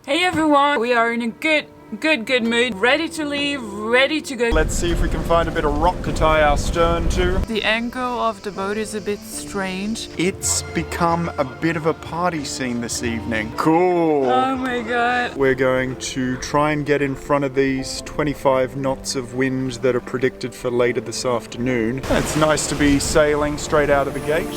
Hey everyone, we are in a good mood, ready to leave, ready to go. Let's see if we can find a bit of rock to tie our stern to. The angle of the boat is a bit strange. It's become a bit of a party scene this evening. Cool. Oh my god. We're going to try and get in front of these 25 knots of wind that are predicted for later this afternoon. It's nice to be sailing straight out of the gate.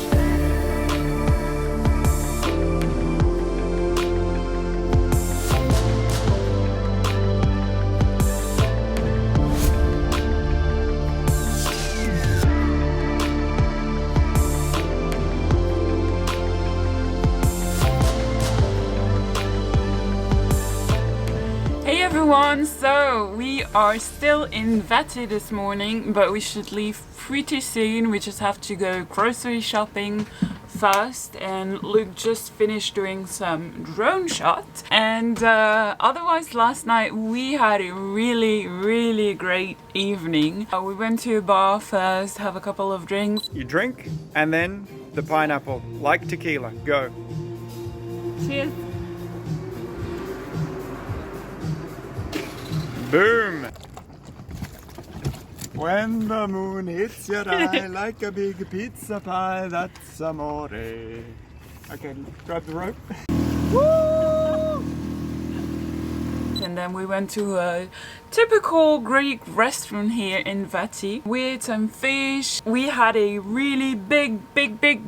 Hey everyone, so we are still in Vathi this morning, but we should leave pretty soon. We just have to go grocery shopping first, and Luke just finished doing some drone shots. And otherwise last night we had a really great evening. We went to a bar first, have a couple of drinks. You drink and then the pineapple, like tequila. Go. Cheers. Boom! When the moon hits your eye like a big pizza pie, that's amore. Okay, grab the rope. Woo! And then we went to a typical Greek restaurant here in Vathi. We ate some fish. We had a really big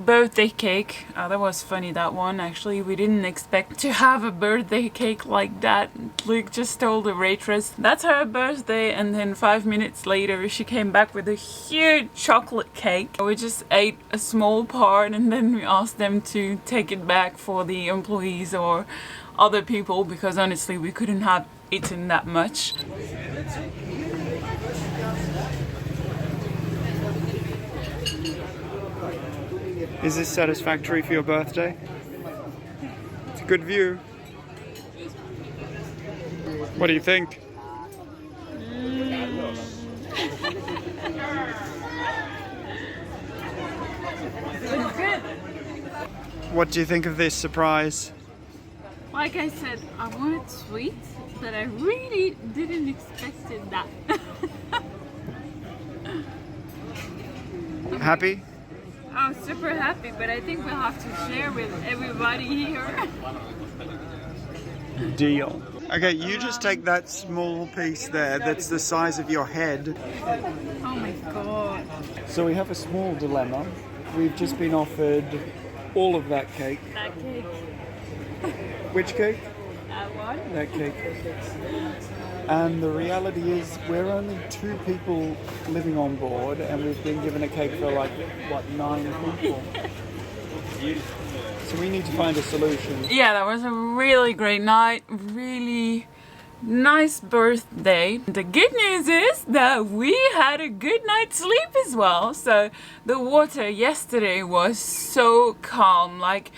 birthday cake. That was funny, that one. Actually, we didn't expect to have a birthday cake like that. Luke just told the waitress that's her birthday, and then 5 minutes later she came back with a huge chocolate cake. We just ate a small part, and then we asked them to take it back for the employees or other people, because honestly we couldn't have eaten that much. Is this satisfactory for your birthday? It's a good view. What do you think? It's good. What do you think of this surprise? Like I said, I wanted sweet, but I really didn't expect it that. Happy? I'm super happy, but I think we'll have to share with everybody here. Deal. Okay, you just take that small piece there that's the size of your head. Oh my god. So we have a small dilemma. We've just been offered all of that cake. That cake. Which cake? That one? That cake. And the reality is we're only 2 people living on board, and we've been given a cake for like, what, 9 people? So we need to find a solution. Yeah, that was a really great night. Really nice birthday. The good news is that we had a good night's sleep as well. So the water yesterday was so calm. Like,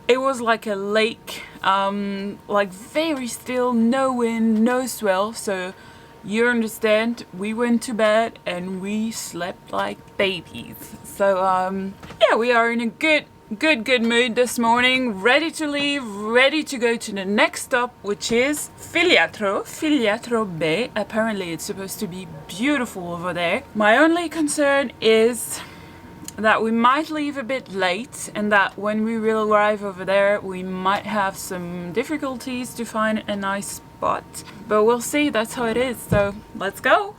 it was like a lake, like very still, no wind, no swell. So you understand, we went to bed and we slept like babies. So yeah, we are in a good mood this morning, ready to leave, ready to go to the next stop, which is Filiatro Bay. Apparently it's supposed to be beautiful over there. My only concern is that we might leave a bit late, and that when we will arrive over there we might have some difficulties to find a nice spot, but we'll see. That's how it is, so let's go.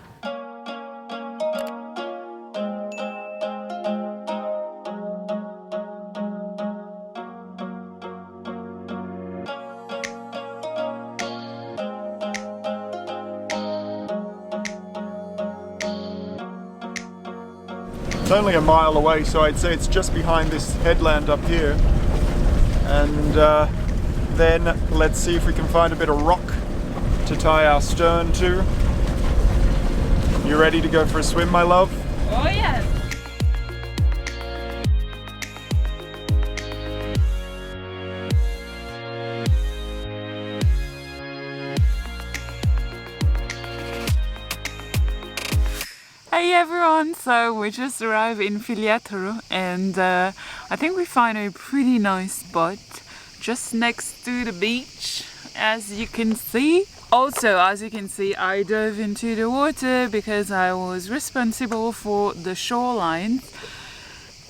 It's only a mile away, so I'd say it's just behind this headland up here. And then let's see if we can find a bit of rock to tie our stern to. You ready to go for a swim, my love? Oh yes! Hey everyone, so we just arrived in Filiatro, and I think we find a pretty nice spot just next to the beach, as you can see. Also, as you can see, I dove into the water because I was responsible for the shoreline.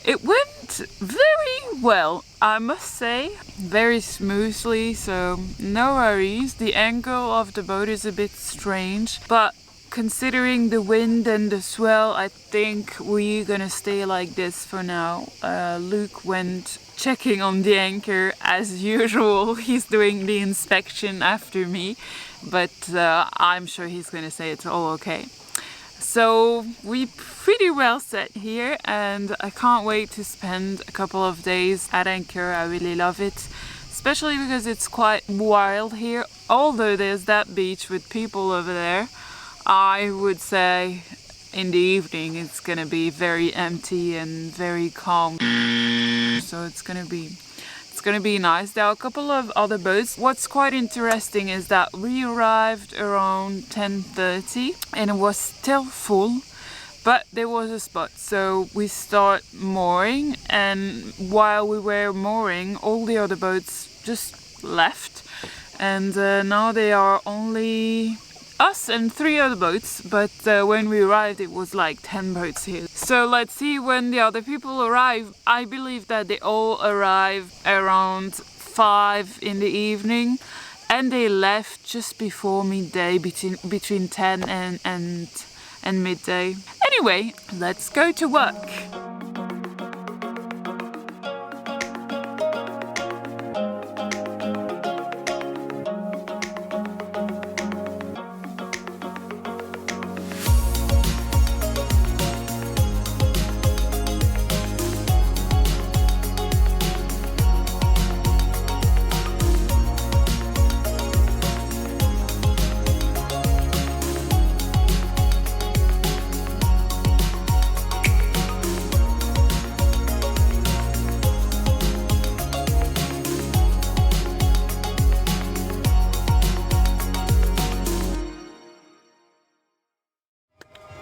It went very well, I must say, very smoothly, so no worries. The angle of the boat is a bit strange, but considering the wind and the swell, I think we're gonna stay like this for now. Luke went checking on the anchor as usual. He's doing the inspection after me, but I'm sure he's gonna say it's all okay. So we're pretty well set here, and I can't wait to spend a couple of days at anchor. I really love it, especially because it's quite wild here. Although there's that beach with people over there, I would say in the evening it's gonna be very empty and very calm. So it's gonna be nice. There are a couple of other boats. What's quite interesting is that we arrived around 10:30 and it was still full, but there was a spot. So we start mooring, and while we were mooring, all the other boats just left, and now there are only us and 3 other boats, but when we arrived it was like 10 boats here. So let's see when the other people arrive. I believe that they all arrived around 5 in the evening, and they left just before midday, between 10 and midday. Anyway, let's go to work.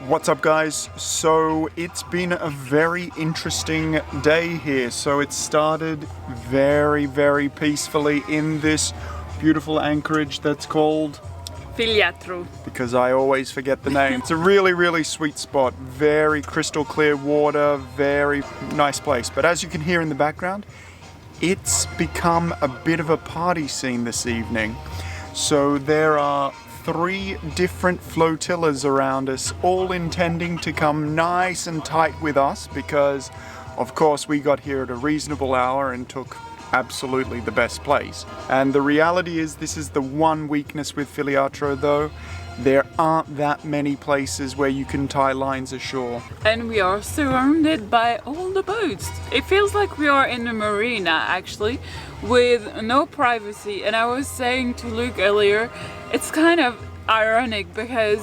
What's up, guys? So it's been a very interesting day here. So it started very peacefully in this beautiful anchorage that's called Filiatro. Because I always forget the name. It's a really sweet spot. Very crystal clear water, very nice place. But as you can hear in the background, it's become a bit of a party scene this evening. So there are 3 different flotillas around us, all intending to come nice and tight with us because, of course, we got here at a reasonable hour and took absolutely the best place. And the reality is, this is the one weakness with Filiatro though. There aren't that many places where you can tie lines ashore. And we are surrounded by all the boats. It feels like we are in a marina actually, with no privacy. And I was saying to Luke earlier, it's kind of ironic because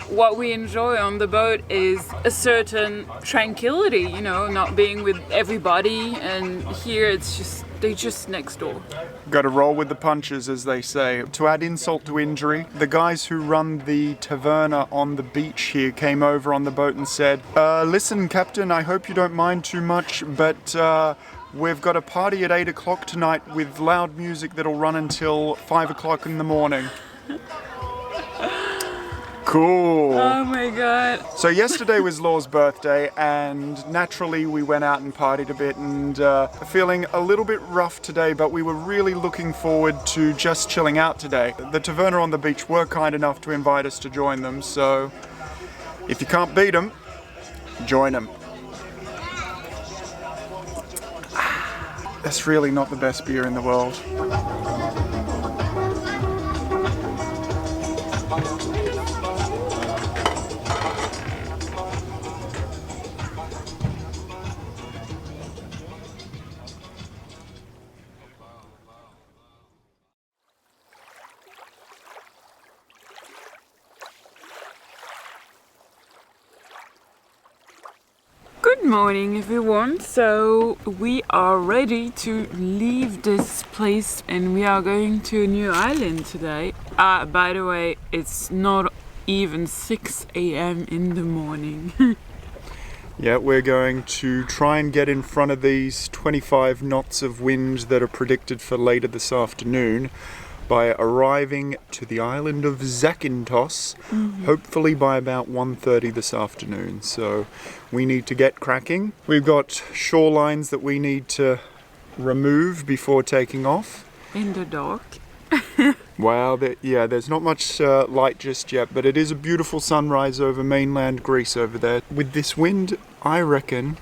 what we enjoy on the boat is a certain tranquility, you know, not being with everybody, and here it's just, they're just next door. Got to roll with the punches, as they say. To add insult to injury, the guys who run the taverna on the beach here came over on the boat and said, listen, Captain, I hope you don't mind too much, but we've got a party at 8 o'clock tonight with loud music that'll run until 5 o'clock in the morning. Cool. Oh my god. So yesterday was Laure's birthday, and naturally we went out and partied a bit, and feeling a little bit rough today, but we were really looking forward to just chilling out today. The taverna on the beach were kind enough to invite us to join them, so if you can't beat them, join them. That's really not the best beer in the world. Good morning everyone, so we are ready to leave this place and we are going to a new island today. By the way, it's not even 6 a.m. in the morning. Yeah, we're going to try and get in front of these 25 knots of wind that are predicted for later this afternoon. by arriving to the island of Zakynthos, hopefully by about 1:30 this afternoon. So we need to get cracking. We've got shorelines that we need to remove before taking off. In the dark. Wow, there's not much light just yet, but it is a beautiful sunrise over mainland Greece over there. With this wind, I reckon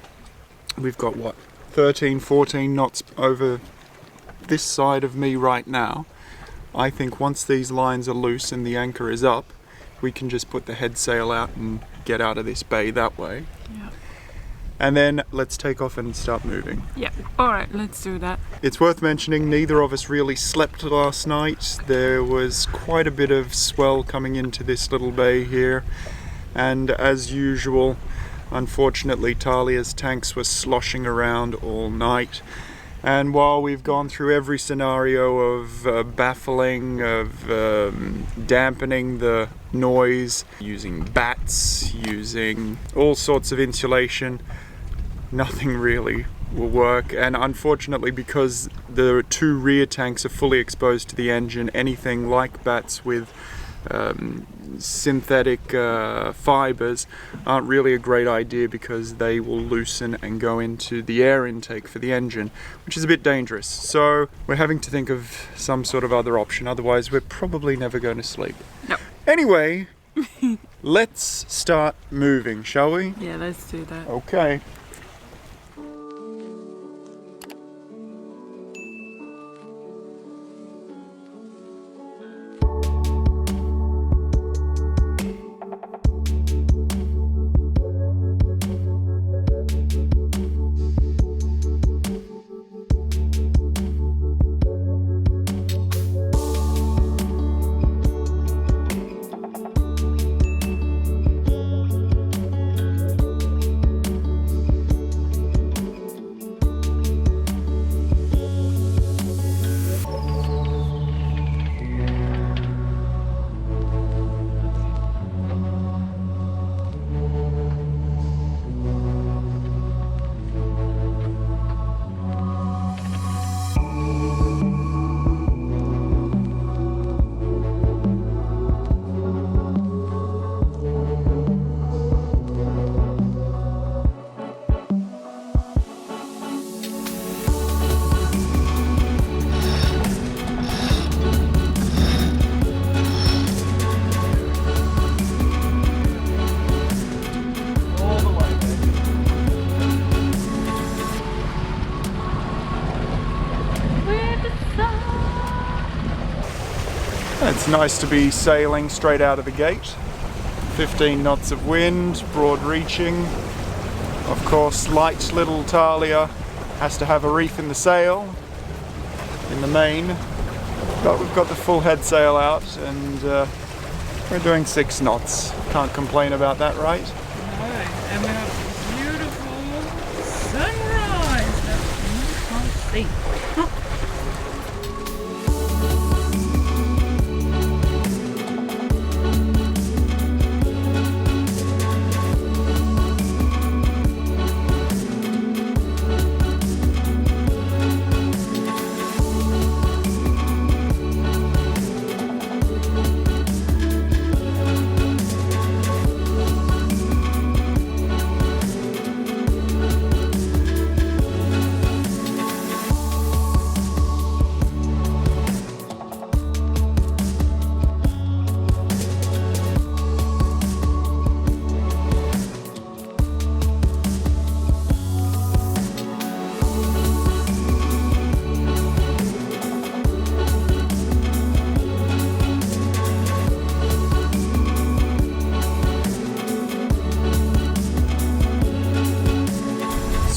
we've got, what, 13, 14 knots over this side of me right now. I think once these lines are loose and the anchor is up, we can just put the head sail out and get out of this bay that way. Yeah. And then let's take off and start moving. Yeah, alright, let's do that. It's worth mentioning neither of us really slept last night. There was quite a bit of swell coming into this little bay here. And as usual, unfortunately, Talia's tanks were sloshing around all night. And while we've gone through every scenario of baffling, of dampening the noise, using bats, using all sorts of insulation, nothing really will work. And unfortunately, because the two rear tanks are fully exposed to the engine, anything like bats with synthetic fibers aren't really a great idea, because they will loosen and go into the air intake for the engine, which is a bit dangerous. So we're having to think of some sort of other option, otherwise we're probably never going to sleep. No. Anyway, let's start moving, shall we? Yeah, let's do that. Okay. It's nice to be sailing straight out of the gate. 15 knots of wind, broad reaching. Of course, light little Talia has to have a reef in the sail, in the main. But we've got the full head sail out, and we're doing 6 knots. Can't complain about that, right? No, and we have a beautiful sunrise that you can't see.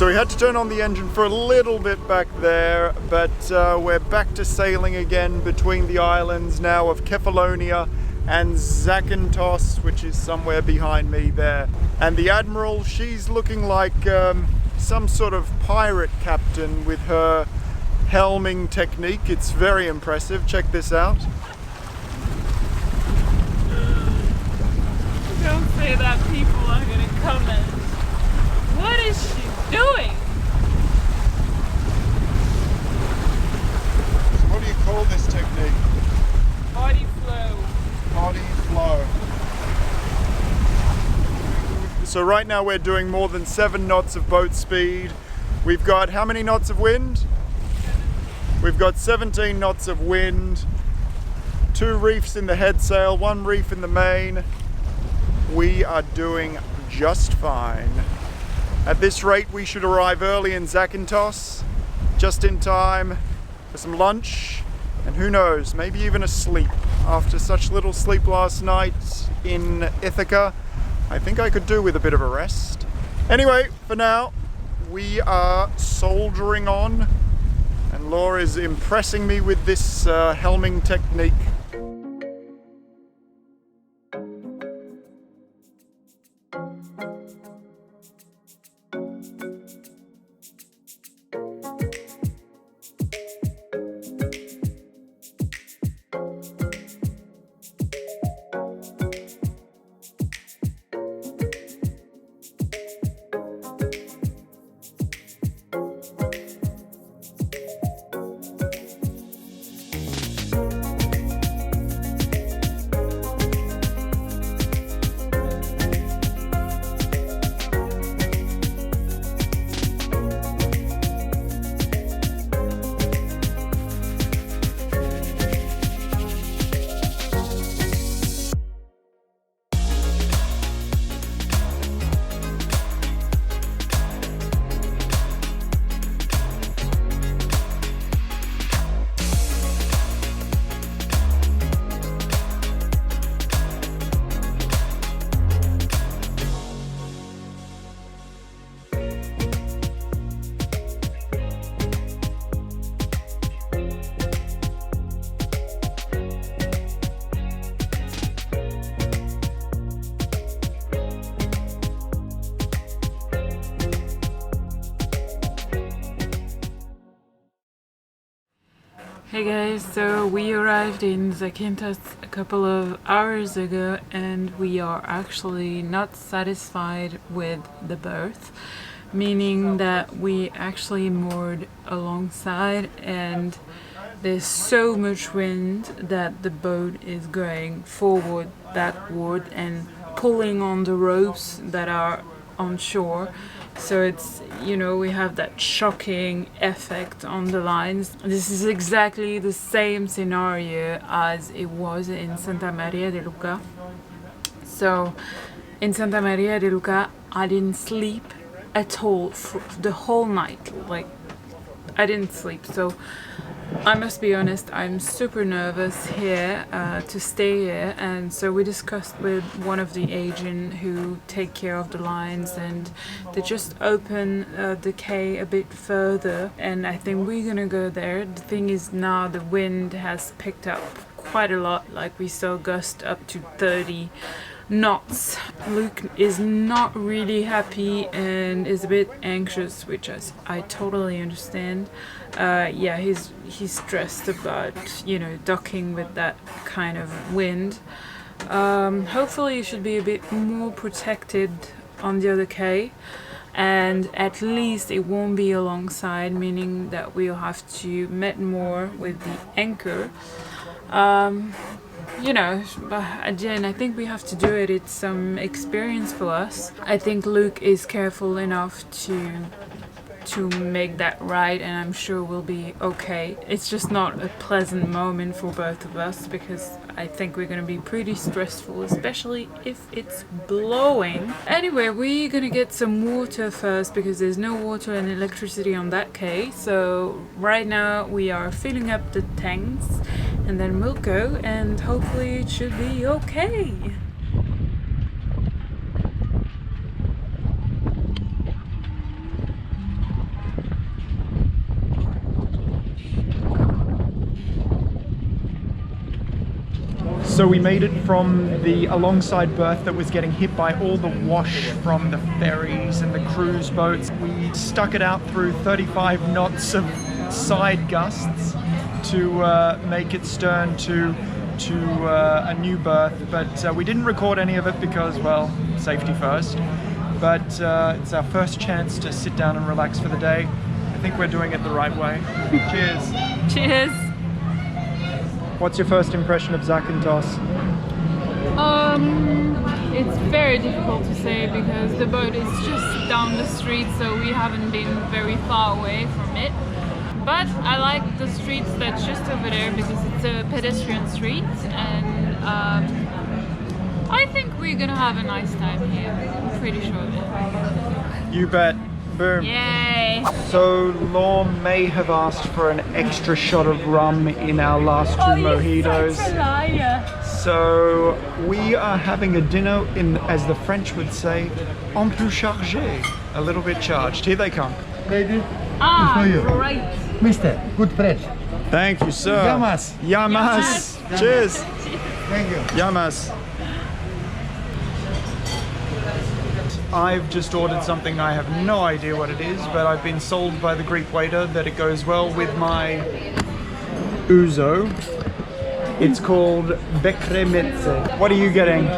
So we had to turn on the engine for a little bit back there, but we're back to sailing again between the islands now of Kefalonia and Zakynthos, which is somewhere behind me there. And the Admiral, she's looking like some sort of pirate captain with her helming technique. It's very impressive. Check this out. Don't say that, people are gonna comment. What is she doing? What do you call this technique? So right now we're doing more than 7 knots of boat speed. We've got how many knots of wind? We've got 17 knots of wind, 2 reefs in the head sail, 1 reef in the main. We are doing just fine. At this rate, we should arrive early in Zakynthos, just in time for some lunch, and who knows, maybe even a sleep. After such little sleep last night in Ithaca, I think I could do with a bit of a rest. Anyway, for now, we are soldiering on, and Laure is impressing me with this helming technique. Hey guys, so we arrived in Zakintos a couple of hours ago and we are actually not satisfied with the berth, meaning that we actually moored alongside and there's so much wind that the boat is going forward, backward and pulling on the ropes that are on shore. So it's, you know, we have that shocking effect on the lines. This is exactly the same scenario as it was in Santa Maria de Luca. So in Santa Maria de Luca, I didn't sleep at all for the whole night. Like, I didn't sleep. So I must be honest, I'm super nervous here to stay here, and so we discussed with one of the agents who take care of the lines, and they just open the quay a bit further, and I think we're gonna go there. The thing is, now the wind has picked up quite a lot, like we saw gust up to 30 knots. Luke is not really happy and is a bit anxious, which I totally understand. Yeah, he's stressed about, you know, docking with that kind of wind. Hopefully he should be a bit more protected on the other quay, and at least it won't be alongside, meaning that we'll have to met more with the anchor. You know, again, I think we have to do it. It's some experience for us. I think Luke is careful enough to make that right, and I'm sure we'll be okay. It's just not a pleasant moment for both of us because I think we're gonna be pretty stressful, especially if it's blowing. Anyway, we're gonna get some water first because there's no water and electricity on that quay. So right now we are filling up the tanks and then we'll go, and hopefully it should be okay. So we made it from the alongside berth that was getting hit by all the wash from the ferries and the cruise boats. We stuck it out through 35 knots of side gusts to make it stern to a new berth, but we didn't record any of it because, well, safety first. But it's our first chance to sit down and relax for the day. I think we're doing it the right way. Cheers! Cheers! What's your first impression of Zakynthos? It's very difficult to say because the boat is just down the street, so we haven't been very far away from it. But I like the streets that's just over there because it's a pedestrian street, and I think we're gonna have a nice time here. I'm pretty sure of it. You bet. Boom. Yay! So Laure may have asked for an extra shot of rum in our last two mojitos. Such a liar. So we are having a dinner in, as the French would say, en plus chargé, a little bit charged. Here they come. Lady, Ah, for you. great. Mister, good French. Thank you, sir. Yamas. Yamas. Cheers. Thank you. Yamas. I've just ordered something, I have no idea what it is, but I've been sold by the Greek waiter that it goes well with my ouzo. It's called bekremetse. What are you getting?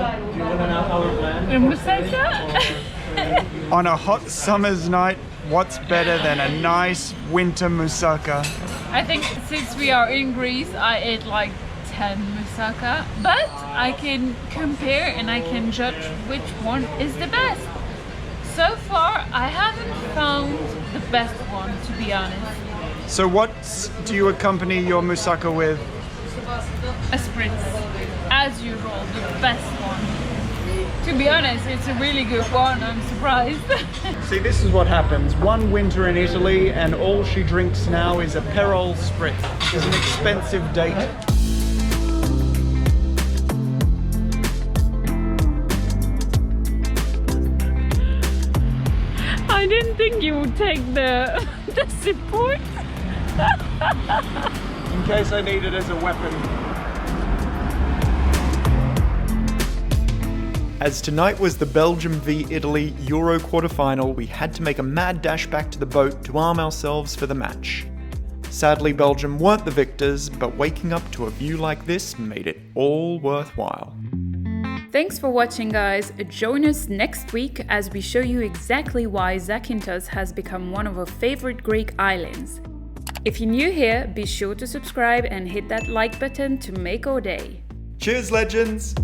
On a hot summer's night, what's better than a nice winter moussaka? I think since we are in Greece, I ate like 10 moussaka, but I can compare and I can judge which one is the best. So far, I haven't found the best one, to be honest. So what do you accompany your moussaka with? A spritz, as usual, the best one. To be honest, it's a really good one, I'm surprised. See, this is what happens. One winter in Italy and all she drinks now is a Perol Spritz. It's an expensive date. I didn't think you would take the support. In case I need it as a weapon. As tonight was the Belgium v Italy Euro quarterfinal, we had to make a mad dash back to the boat to arm ourselves for the match. Sadly, Belgium weren't the victors, but waking up to a view like this made it all worthwhile. Thanks for watching, guys. Join us next week as we show you exactly why Zakynthos has become one of our favorite Greek islands. If you're new here, be sure to subscribe and hit that like button to make our day. Cheers, legends!